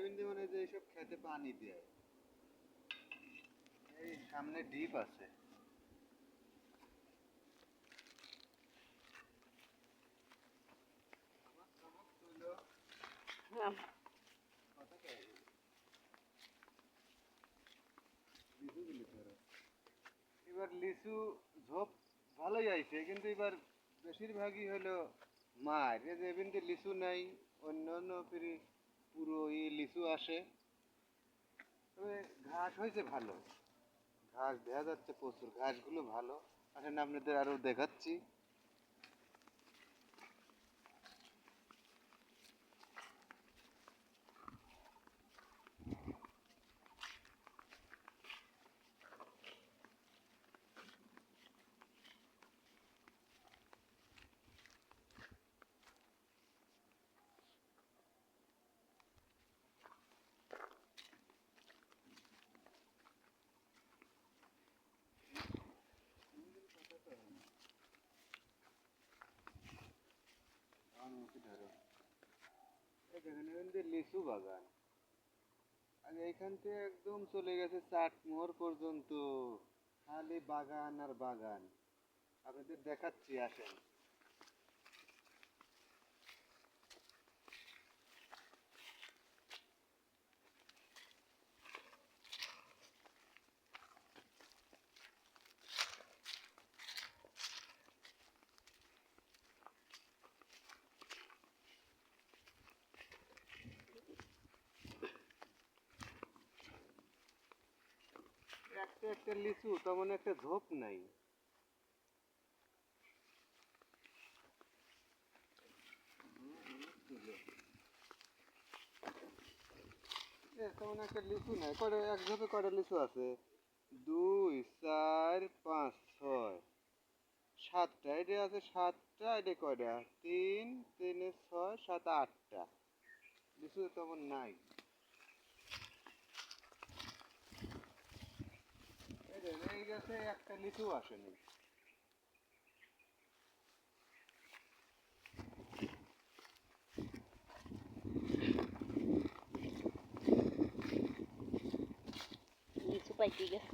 এমনি মানে যে এইসব খেতে পানি দেয়, এই সামনে ডিপ আছে। এবার লিচু ঝোপ ভালোই আইছে, কিন্তু এবার বেশিরভাগই হলো মার, এই যে এমনি লিচু নাই, অন্য অন্য পুরো লিচু আসে। তবে ঘাস হয়েছে ভালো, ঘাস দেখা যাচ্ছে প্রচুর, ঘাসগুলো ভালো। আসেন আপনাদের আরো দেখাচ্ছি। এই দেখেন এখান লিচু বাগান, আর এইখান থেকে একদম চলে গেছে চাটমোহর পর্যন্ত, খালি বাগান আর বাগান। আপনাদের দেখাচ্ছি, আসেন। একটা একটা লিচু তেমন একটা ঝোপ নাই। তেমন একটা লিচু নাই, কয়টা এক ঝোপে কয়টা লিচু আছে? 2 4 5 6 7টা, এটা আছে 7টা, এটা কয়টা? 3 3 6 7 8টা লিচু তেমন নাই। এই গাছে একটা লিচু আসেনি। লিচু পাইতে গেছে।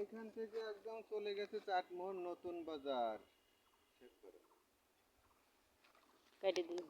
এখান থেকে একদম চলে গেছে চাটমোহর নতুন বাজার। কেটে দিন।